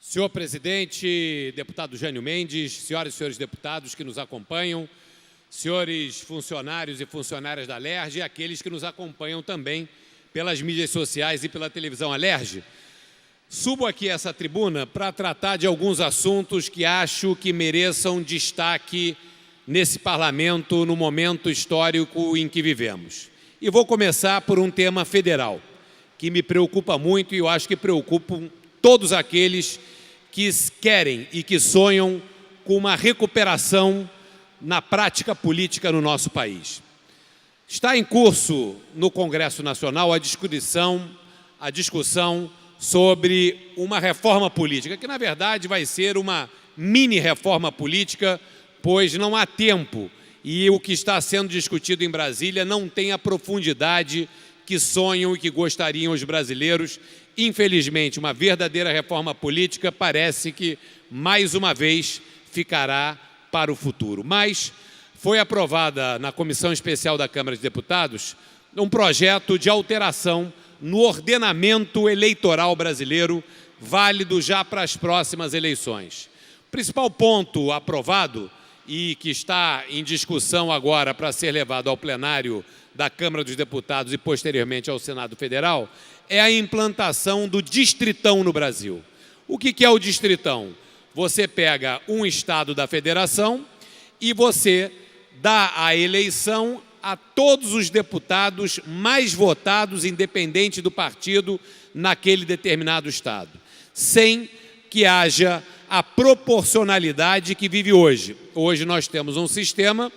Senhor presidente, deputado Jânio Mendes, senhoras e senhores deputados que nos acompanham, senhores funcionários e funcionárias da Alerj e aqueles que nos acompanham também pelas mídias sociais e pela televisão Alerj. Subo aqui a essa tribuna para tratar de alguns assuntos que acho que mereçam destaque nesse parlamento no momento histórico em que vivemos. E vou começar por um tema federal, que me preocupa muito e eu acho que preocupam todos aqueles que querem e que sonham com uma recuperação na prática política no nosso país. Está em curso no Congresso Nacional a discussão sobre uma reforma política, que na verdade vai ser uma mini reforma política, pois não há tempo e o que está sendo discutido em Brasília não tem a profundidade que sonham e que gostariam os brasileiros. Infelizmente, uma verdadeira reforma política parece que, mais uma vez, ficará para o futuro. Mas foi aprovada na Comissão Especial da Câmara de Deputados um projeto de alteração no ordenamento eleitoral brasileiro, válido já para as próximas eleições. O principal ponto aprovado e que está em discussão agora para ser levado ao plenário da Câmara dos Deputados e posteriormente ao Senado Federal é a implantação do distritão no Brasil. O que é o distritão? Você pega um estado da federação e você dá a eleição a todos os deputados mais votados, independente do partido, naquele determinado estado, sem que haja a proporcionalidade que vive hoje. Hoje nós temos um sistema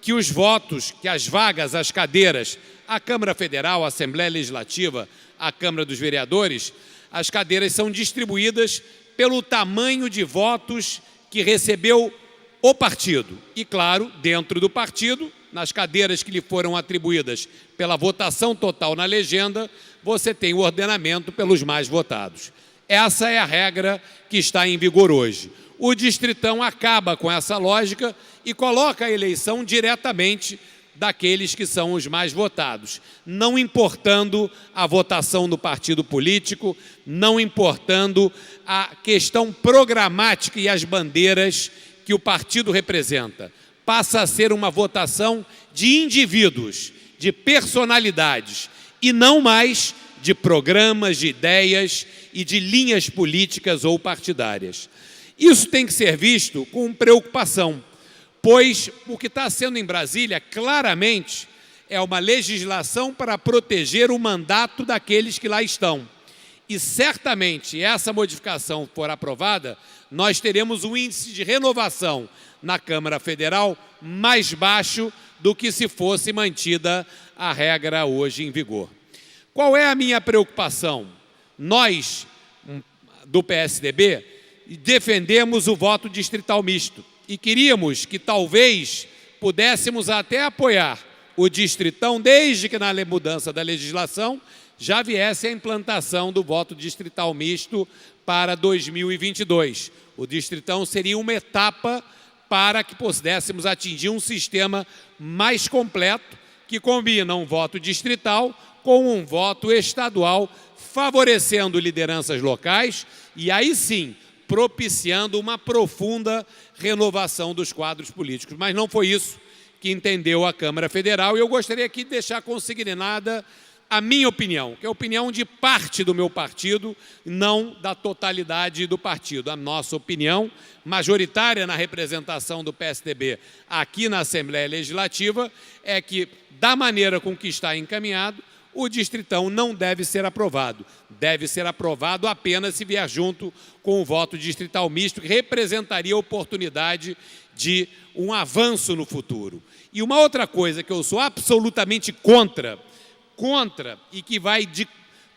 que os votos, que as vagas, as cadeiras, a Câmara Federal, a Assembleia Legislativa, a Câmara dos Vereadores, as cadeiras são distribuídas pelo tamanho de votos que recebeu o partido. E, claro, dentro do partido, nas cadeiras que lhe foram atribuídas pela votação total na legenda, você tem o ordenamento pelos mais votados. Essa é a regra que está em vigor hoje. O distritão acaba com essa lógica e coloca a eleição diretamente daqueles que são os mais votados, não importando a votação do partido político, não importando a questão programática e as bandeiras que o partido representa. Passa a ser uma votação de indivíduos, de personalidades, e não mais de programas, de ideias e de linhas políticas ou partidárias. Isso tem que ser visto com preocupação, pois o que está sendo em Brasília, claramente, é uma legislação para proteger o mandato daqueles que lá estão. E, certamente, essa modificação for aprovada, nós teremos um índice de renovação na Câmara Federal mais baixo do que se fosse mantida a regra hoje em vigor. Qual é a minha preocupação? Nós, do PSDB, defendemos o voto distrital misto e queríamos que talvez pudéssemos até apoiar o distritão, desde que na mudança da legislação já viesse a implantação do voto distrital misto para 2022. O distritão seria uma etapa para que pudéssemos atingir um sistema mais completo que combina um voto distrital com um voto estadual, favorecendo lideranças locais e aí sim propiciando uma profunda renovação dos quadros políticos. Mas não foi isso que entendeu a Câmara Federal e eu gostaria aqui de deixar consignada a minha opinião, que é a opinião de parte do meu partido, não da totalidade do partido. A nossa opinião, majoritária na representação do PSDB aqui na Assembleia Legislativa, é que, da maneira com que está encaminhado, o distritão não deve ser aprovado. Deve ser aprovado apenas se vier junto com o voto distrital misto, que representaria a oportunidade de um avanço no futuro. E uma outra coisa que eu sou absolutamente contra e que vai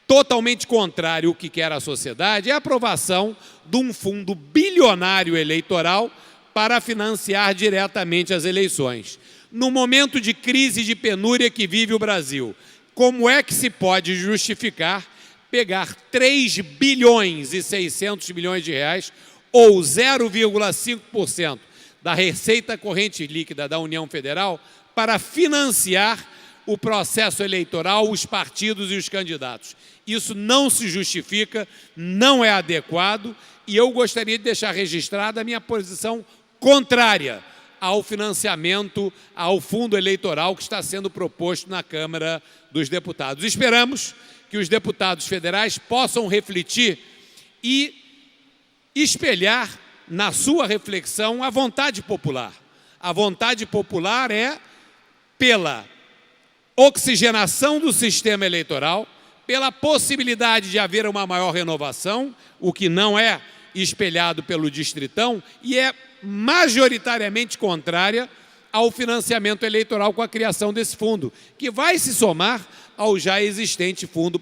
totalmente contrário ao que quer a sociedade é a aprovação de um fundo bilionário eleitoral para financiar diretamente as eleições. No momento de crise e de penúria que vive o Brasil, como é que se pode justificar pegar 3 bilhões e 600 milhões de reais ou 0,5% da receita corrente líquida da União Federal para financiar o processo eleitoral, os partidos e os candidatos? Isso não se justifica, não é adequado e eu gostaria de deixar registrada a minha posição contrária ao financiamento, ao fundo eleitoral que está sendo proposto na Câmara dos Deputados. Esperamos que os deputados federais possam refletir e espelhar na sua reflexão a vontade popular. A vontade popular é pela oxigenação do sistema eleitoral, pela possibilidade de haver uma maior renovação, o que não é espelhado pelo Distritão, e é majoritariamente contrária ao financiamento eleitoral com a criação desse fundo, que vai se somar ao já existente fundo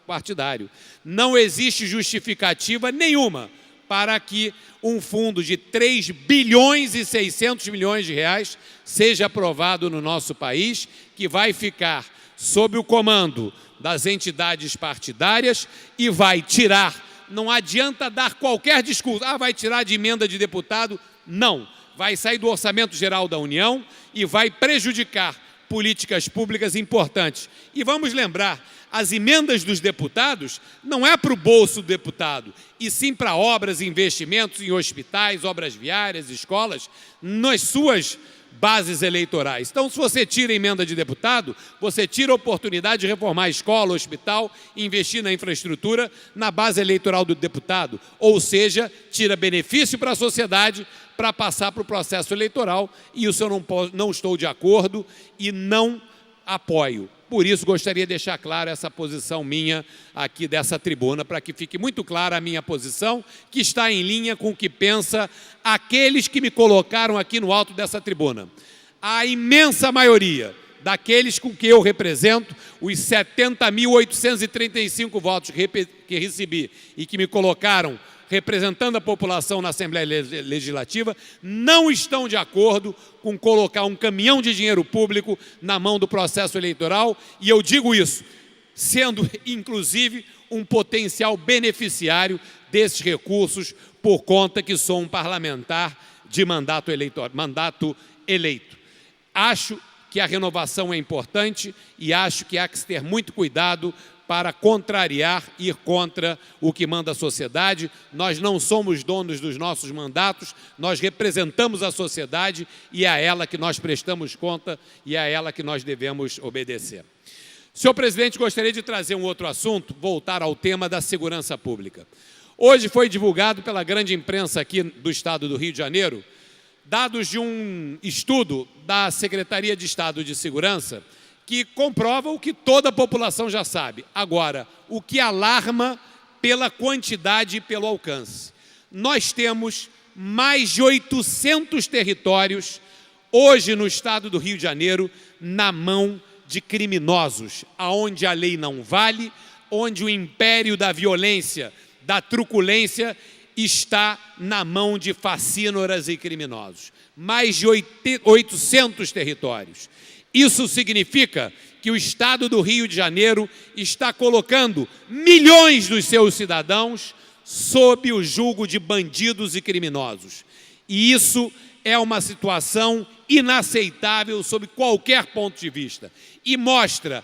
partidário. Não existe justificativa nenhuma para que um fundo de 3 bilhões e 600 milhões de reais seja aprovado no nosso país, que vai ficar sob o comando das entidades partidárias e vai tirar. Não adianta dar qualquer discurso, vai tirar de emenda de deputado, não. Vai sair do Orçamento Geral da União e vai prejudicar políticas públicas importantes. E vamos lembrar, as emendas dos deputados não é para o bolso do deputado, e sim para obras e investimentos em hospitais, obras viárias, escolas, nas suas bases eleitorais. Então, se você tira a emenda de deputado, você tira a oportunidade de reformar a escola, hospital, investir na infraestrutura na base eleitoral do deputado. Ou seja, tira benefício para a sociedade para passar para o processo eleitoral, e isso eu não estou de acordo e não apoio. Por isso, gostaria de deixar clara essa posição minha aqui dessa tribuna, para que fique muito clara a minha posição, que está em linha com o que pensa aqueles que me colocaram aqui no alto dessa tribuna. A imensa maioria daqueles com que eu represento, os 70.835 votos que recebi e que me colocaram representando a população na Assembleia Legislativa, não estão de acordo com colocar um caminhão de dinheiro público na mão do processo eleitoral, e eu digo isso, sendo, inclusive, um potencial beneficiário desses recursos, por conta que sou um parlamentar de mandato eleito. Acho que a renovação é importante e acho que há que ter muito cuidado para contrariar, ir contra o que manda a sociedade. Nós não somos donos dos nossos mandatos, nós representamos a sociedade e é a ela que nós prestamos conta e é a ela que nós devemos obedecer. Senhor presidente, gostaria de trazer um outro assunto, voltar ao tema da segurança pública. Hoje foi divulgado pela grande imprensa aqui do estado do Rio de Janeiro, dados de um estudo da Secretaria de Estado de Segurança, que comprova o que toda a população já sabe. Agora, o que alarma pela quantidade e pelo alcance. Nós temos mais de 800 territórios, hoje no estado do Rio de Janeiro, na mão de criminosos, aonde a lei não vale, onde o império da violência, da truculência, está na mão de facínoras e criminosos. Mais de 800 territórios. Isso significa que o estado do Rio de Janeiro está colocando milhões dos seus cidadãos sob o jugo de bandidos e criminosos. E isso é uma situação inaceitável sob qualquer ponto de vista. E mostra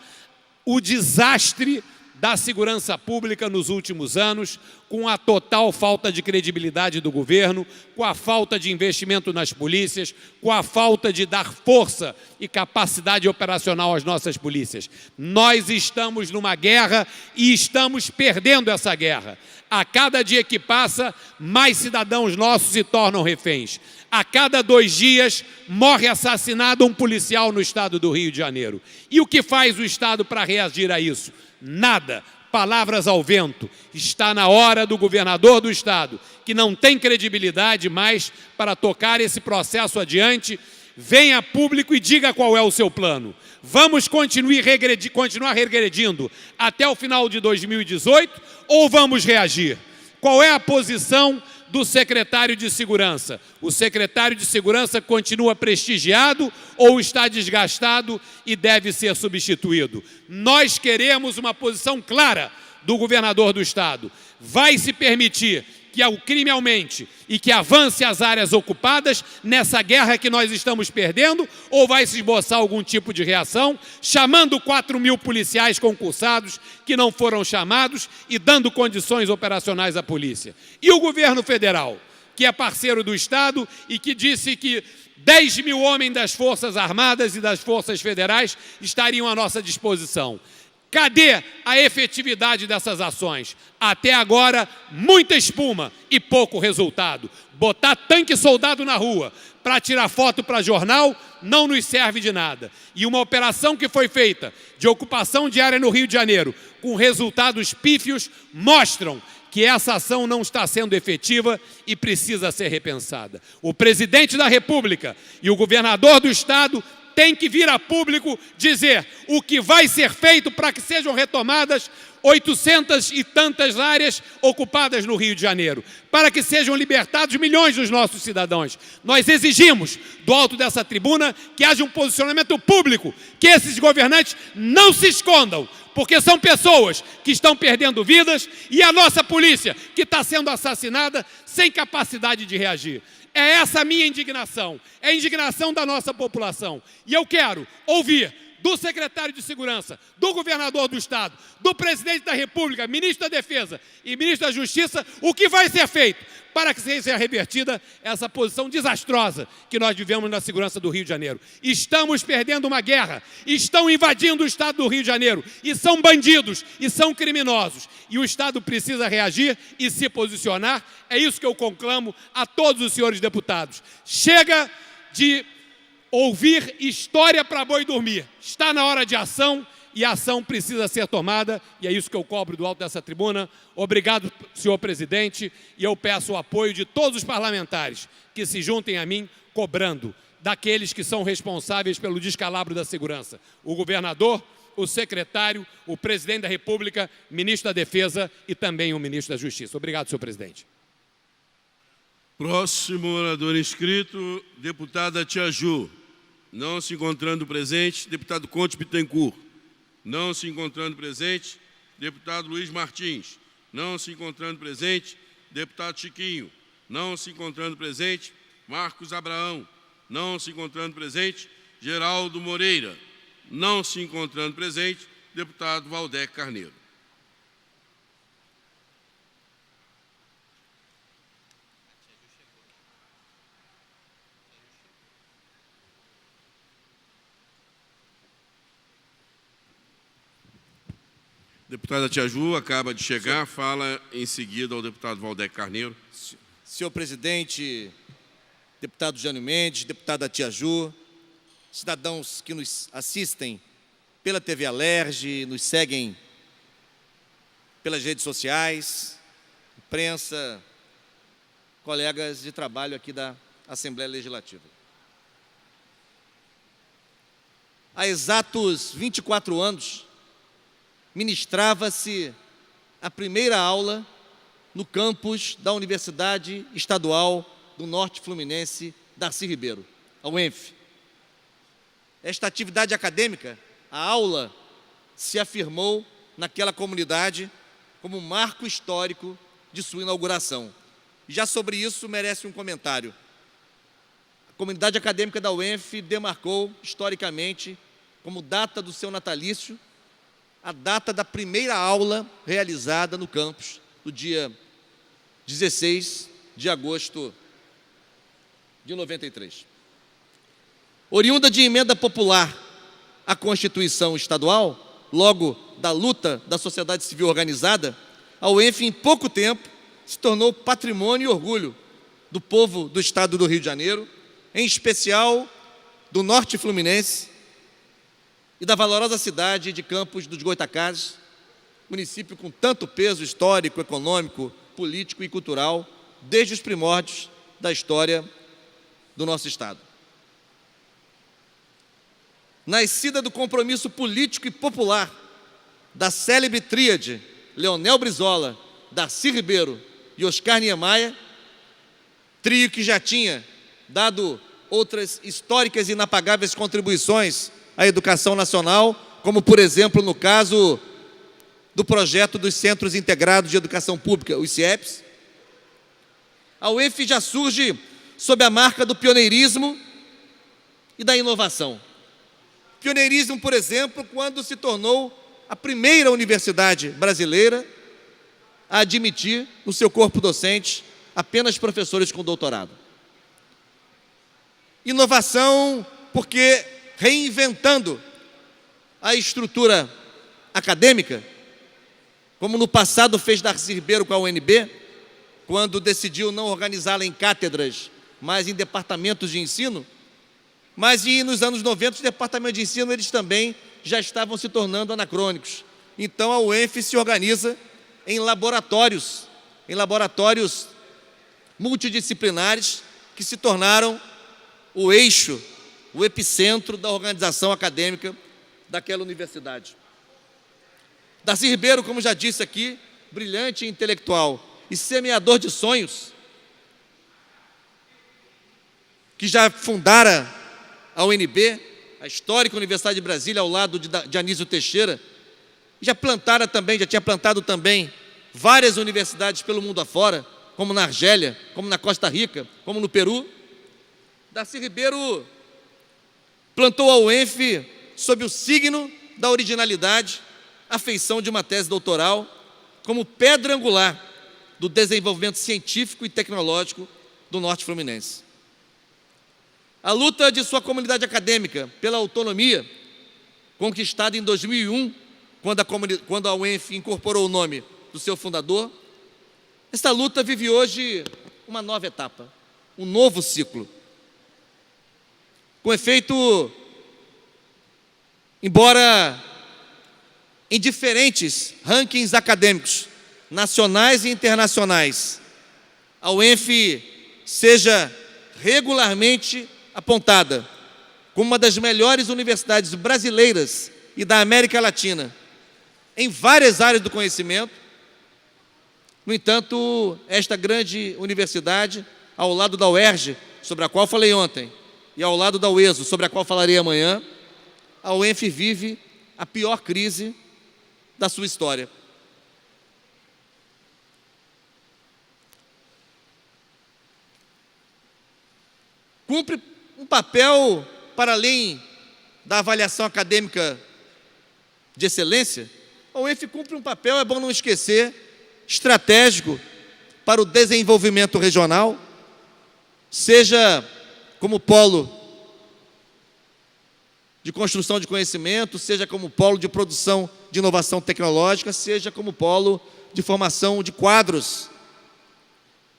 o desastre da segurança pública nos últimos anos, com a total falta de credibilidade do governo, com a falta de investimento nas polícias, com a falta de dar força e capacidade operacional às nossas polícias. Nós estamos numa guerra e estamos perdendo essa guerra. A cada dia que passa, mais cidadãos nossos se tornam reféns. A cada 2 dias, morre assassinado um policial no estado do Rio de Janeiro. E o que faz o Estado para reagir a isso? Nada. Palavras ao vento. Está na hora do governador do estado, que não tem credibilidade mais para tocar esse processo adiante, venha a público e diga qual é o seu plano. Vamos continuar regredindo até o final de 2018 ou vamos reagir? Qual é a posição do secretário de Segurança? O secretário de Segurança continua prestigiado ou está desgastado e deve ser substituído? Nós queremos uma posição clara do governador do estado. Vai se permitir que que o crime aumente e que avance as áreas ocupadas nessa guerra que nós estamos perdendo, ou vai se esboçar algum tipo de reação, chamando 4.000 policiais concursados que não foram chamados e dando condições operacionais à polícia? E o governo federal, que é parceiro do Estado e que disse que 10.000 homens das Forças Armadas e das Forças Federais estariam à nossa disposição. Cadê a efetividade dessas ações? Até agora, muita espuma e pouco resultado. Botar tanque e soldado na rua para tirar foto para jornal não nos serve de nada. E uma operação que foi feita de ocupação de área no Rio de Janeiro, com resultados pífios, mostram que essa ação não está sendo efetiva e precisa ser repensada. O presidente da República e o governador do Estado têm que vir a público dizer o que vai ser feito para que sejam retomadas 800 e tantas áreas ocupadas no Rio de Janeiro, para que sejam libertados milhões dos nossos cidadãos. Nós exigimos, do alto dessa tribuna, que haja um posicionamento público, que esses governantes não se escondam, porque são pessoas que estão perdendo vidas e a nossa polícia que está sendo assassinada sem capacidade de reagir. É essa a minha indignação, é a indignação da nossa população. E eu quero ouvir do secretário de Segurança, do governador do Estado, do presidente da República, ministro da Defesa e ministro da Justiça, o que vai ser feito para que seja revertida essa posição desastrosa que nós vivemos na segurança do Rio de Janeiro. Estamos perdendo uma guerra, estão invadindo o Estado do Rio de Janeiro e são bandidos e são criminosos. E o Estado precisa reagir e se posicionar. É isso que eu conclamo a todos os senhores deputados. Chega de ouvir história para boi dormir. Está na hora de ação e a ação precisa ser tomada, e é isso que eu cobro do alto dessa tribuna. Obrigado, senhor presidente, e eu peço o apoio de todos os parlamentares que se juntem a mim, cobrando daqueles que são responsáveis pelo descalabro da segurança: o governador, o secretário, o presidente da República, ministro da Defesa e também o ministro da Justiça. Obrigado, senhor presidente. Próximo orador inscrito, deputada Tia Ju. Não se encontrando presente, deputado Conte Bittencourt. Não se encontrando presente, deputado Luiz Martins. Não se encontrando presente, deputado Chiquinho. Não se encontrando presente, Marcos Abraão. Não se encontrando presente, Geraldo Moreira. Não se encontrando presente, deputado Valdec Carneiro. Deputada Tia Ju acaba de chegar, fala em seguida ao deputado Valdec Carneiro. Senhor presidente, deputado Jânio Mendes, deputada Tia Ju, cidadãos que nos assistem pela TV Alerj, nos seguem pelas redes sociais, imprensa, colegas de trabalho aqui da Assembleia Legislativa. Há exatos 24 anos, ministrava-se a primeira aula no campus da Universidade Estadual do Norte Fluminense, Darcy Ribeiro, a UENF. Esta atividade acadêmica, a aula, se afirmou naquela comunidade como um marco histórico de sua inauguração. E já sobre isso merece um comentário. A comunidade acadêmica da UENF demarcou historicamente, como data do seu natalício, a data da primeira aula realizada no campus, no dia 16 de agosto de 93. Oriunda de emenda popular à Constituição Estadual, logo da luta da sociedade civil organizada, a UENF, em pouco tempo, se tornou patrimônio e orgulho do povo do Estado do Rio de Janeiro, em especial do Norte Fluminense, e da valorosa cidade de Campos dos Goytacazes, município com tanto peso histórico, econômico, político e cultural, desde os primórdios da história do nosso Estado. Nascida do compromisso político e popular da célebre tríade Leonel Brizola, Darcy Ribeiro e Oscar Niemeyer, trio que já tinha dado outras históricas e inapagáveis contribuições à educação nacional, como, por exemplo, no caso do projeto dos Centros Integrados de Educação Pública, os CIEPs, A UENF já surge sob a marca do pioneirismo e da inovação. Pioneirismo, por exemplo, quando se tornou a primeira universidade brasileira a admitir no seu corpo docente apenas professores com doutorado. Inovação, porque reinventando a estrutura acadêmica, como no passado fez Darcy Ribeiro com a UNB, quando decidiu não organizá-la em cátedras, mas em departamentos de ensino. Mas nos anos 90, os departamentos de ensino eles também já estavam se tornando anacrônicos. Então a UENF se organiza em laboratórios multidisciplinares que se tornaram o eixo, o epicentro da organização acadêmica daquela universidade. Darcy Ribeiro, como já disse aqui, brilhante intelectual e semeador de sonhos, que já fundara a UNB, a histórica Universidade de Brasília, ao lado de Anísio Teixeira, já tinha plantado também várias universidades pelo mundo afora, como na Argélia, como na Costa Rica, como no Peru. Darcy Ribeiro plantou a UENF sob o signo da originalidade, a feição de uma tese doutoral, como pedra angular do desenvolvimento científico e tecnológico do Norte Fluminense. A luta de sua comunidade acadêmica pela autonomia, conquistada em 2001, quando a UENF incorporou o nome do seu fundador, esta luta vive hoje uma nova etapa, um novo ciclo. Com efeito, embora em diferentes rankings acadêmicos, nacionais e internacionais, a UENF seja regularmente apontada como uma das melhores universidades brasileiras e da América Latina, em várias áreas do conhecimento. No entanto, esta grande universidade, ao lado da UERJ, sobre a qual falei ontem, e ao lado da UESO, sobre a qual falarei amanhã, a UENF vive a pior crise da sua história. Cumpre um papel, para além da avaliação acadêmica de excelência, a UENF cumpre um papel, é bom não esquecer, estratégico para o desenvolvimento regional, seja como polo de construção de conhecimento, seja como polo de produção de inovação tecnológica, seja como polo de formação de quadros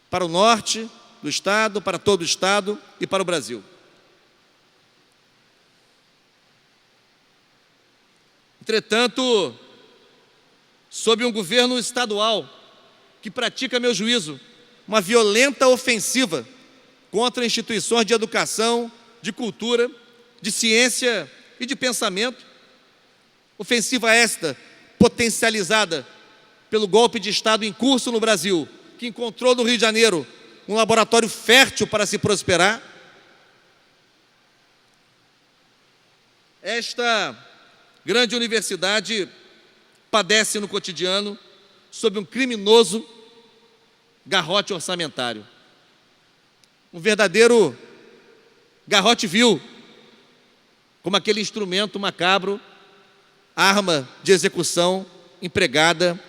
para o norte do Estado, para todo o Estado e para o Brasil. Entretanto, sob um governo estadual que pratica, a meu juízo, uma violenta ofensiva contra instituições de educação, de cultura, de ciência e de pensamento, ofensiva esta potencializada pelo golpe de Estado em curso no Brasil, que encontrou no Rio de Janeiro um laboratório fértil para se prosperar. Esta grande universidade padece no cotidiano sob um criminoso garrote orçamentário. Um verdadeiro garrote vil, como aquele instrumento macabro, arma de execução empregada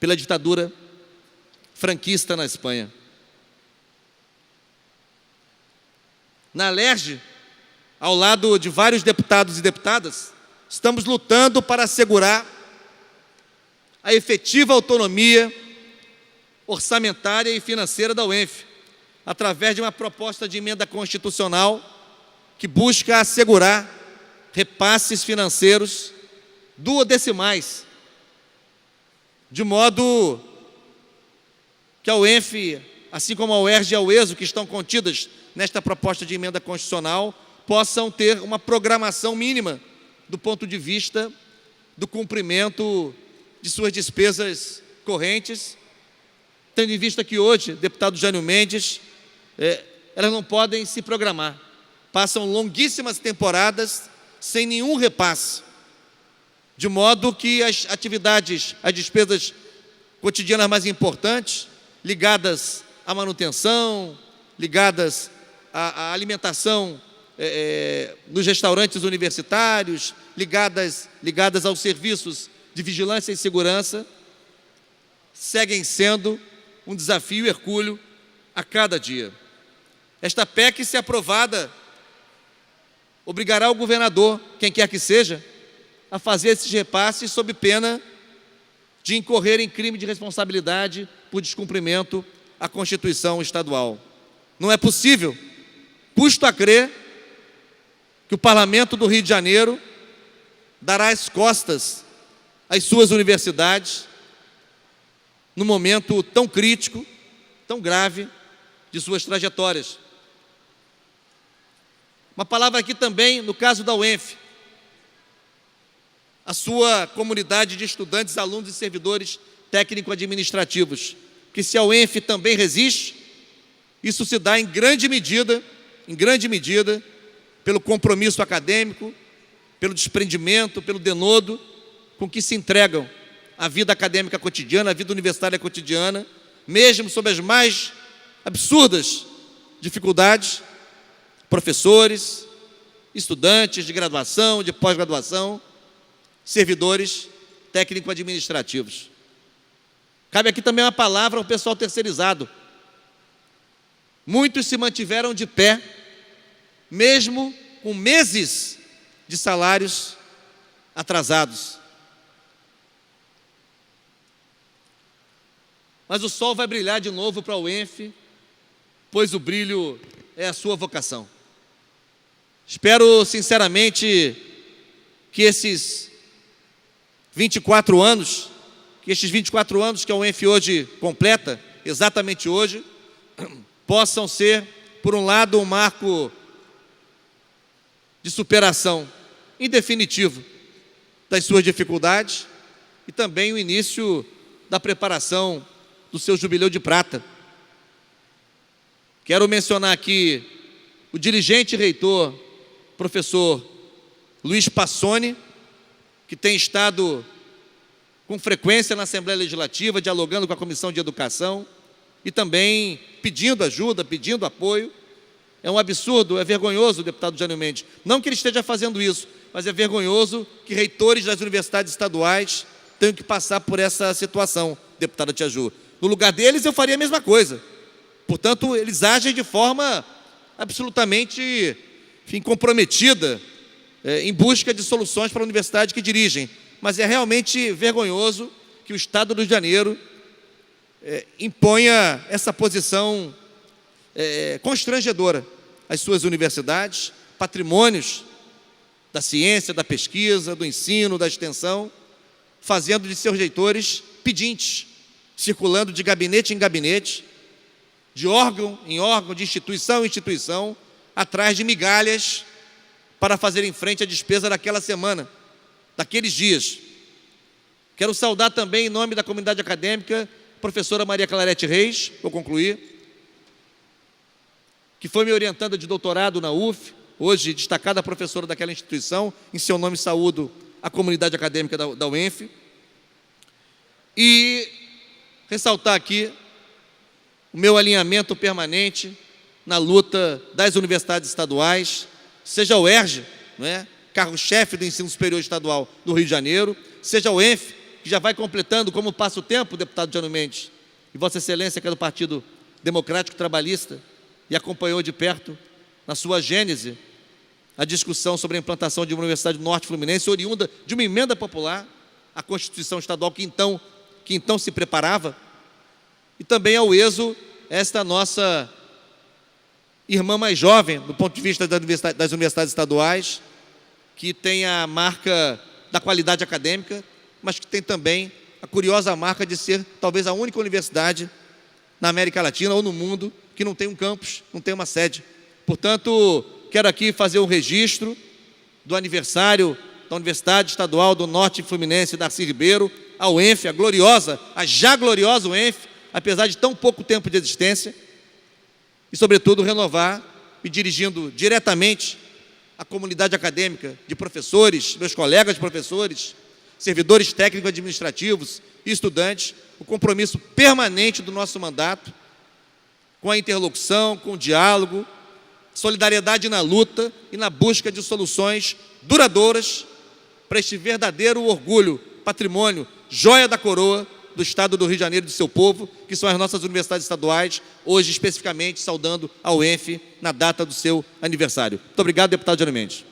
pela ditadura franquista na Espanha. Na Alerj, ao lado de vários deputados e deputadas, estamos lutando para assegurar a efetiva autonomia orçamentária e financeira da UENF, através de uma proposta de emenda constitucional que busca assegurar repasses financeiros duodecimais, de modo que a UENF, assim como a UERJ e a UESO, que estão contidas nesta proposta de emenda constitucional, possam ter uma programação mínima do ponto de vista do cumprimento de suas despesas correntes, tendo em vista que hoje, deputado Jânio Mendes, elas não podem se programar. Passam longuíssimas temporadas sem nenhum repasse, de modo que as despesas cotidianas mais importantes, ligadas à manutenção, ligadas à alimentação nos restaurantes universitários, ligadas aos serviços de vigilância e segurança, seguem sendo um desafio hercúleo a cada dia. Esta PEC, se aprovada, obrigará o governador, quem quer que seja, a fazer esses repasses sob pena de incorrer em crime de responsabilidade por descumprimento à Constituição estadual. Não é possível, custo a crer, que o Parlamento do Rio de Janeiro dará as costas às suas universidades num momento tão crítico, tão grave de suas trajetórias. Uma palavra aqui também no caso da UENF, a sua comunidade de estudantes, alunos e servidores técnico-administrativos, que se a UENF também resiste, isso se dá em grande medida, pelo compromisso acadêmico, pelo desprendimento, pelo denodo com que se entregam à vida acadêmica cotidiana, à vida universitária cotidiana, mesmo sob as mais absurdas dificuldades, professores, estudantes de graduação, de pós-graduação, servidores técnico-administrativos. Cabe aqui também uma palavra ao pessoal terceirizado. Muitos se mantiveram de pé, mesmo com meses de salários atrasados. Mas o sol vai brilhar de novo para a UENF, pois o brilho é a sua vocação. Espero sinceramente que esses 24 anos que a UENF hoje completa, exatamente hoje, possam ser, por um lado, um marco de superação, em definitivo, das suas dificuldades e também o início da preparação do seu jubileu de prata. Quero mencionar aqui o dirigente reitor, professor Luiz Passoni, que tem estado com frequência na Assembleia Legislativa, dialogando com a Comissão de Educação e também pedindo ajuda, pedindo apoio. É um absurdo, é vergonhoso, deputado Jânio Mendes, não que ele esteja fazendo isso, mas é vergonhoso que reitores das universidades estaduais tenham que passar por essa situação, deputada Tia Ju. No lugar deles, eu faria a mesma coisa. Portanto, eles agem de forma absolutamente, comprometida, em busca de soluções para a universidade que dirigem. Mas é realmente vergonhoso que o Estado do Rio de Janeiro imponha essa posição constrangedora às suas universidades, patrimônios da ciência, da pesquisa, do ensino, da extensão, fazendo de seus reitores pedintes, circulando de gabinete em gabinete, de órgão em órgão, de instituição em instituição, atrás de migalhas para fazerem frente à despesa daquela semana, daqueles dias. Quero saudar também, em nome da comunidade acadêmica, a professora Maria Clarete Reis, vou concluir, que foi minha orientanda de doutorado na UF, hoje destacada professora daquela instituição, em seu nome saúdo a comunidade acadêmica da UENF, e ressaltar aqui o meu alinhamento permanente na luta das universidades estaduais, seja o UERJ, carro-chefe do ensino superior estadual do Rio de Janeiro, seja o UENF, que já vai completando, como passa o tempo, deputado Jânio Mendes, e Vossa Excelência, que é do Partido Democrático Trabalhista, e acompanhou de perto, na sua gênese, a discussão sobre a implantação de uma Universidade do Norte Fluminense, oriunda de uma emenda popular, à Constituição Estadual que então se preparava, e também ao ESO, esta nossa irmã mais jovem, do ponto de vista das universidades estaduais, que tem a marca da qualidade acadêmica, mas que tem também a curiosa marca de ser talvez a única universidade na América Latina ou no mundo que não tem um campus, não tem uma sede. Portanto, quero aqui fazer um registro do aniversário da Universidade Estadual do Norte Fluminense, Darcy Ribeiro, a UENF, a já gloriosa UENF, apesar de tão pouco tempo de existência, e, sobretudo, renovar, me dirigindo diretamente à comunidade acadêmica de professores, meus colegas professores, servidores técnico-administrativos e estudantes, o compromisso permanente do nosso mandato com a interlocução, com o diálogo, solidariedade na luta e na busca de soluções duradouras para este verdadeiro orgulho, patrimônio, joia da coroa do Estado do Rio de Janeiro e do seu povo, que são as nossas universidades estaduais, hoje especificamente saudando a UENF na data do seu aniversário. Muito obrigado, deputado Jânio Mendes.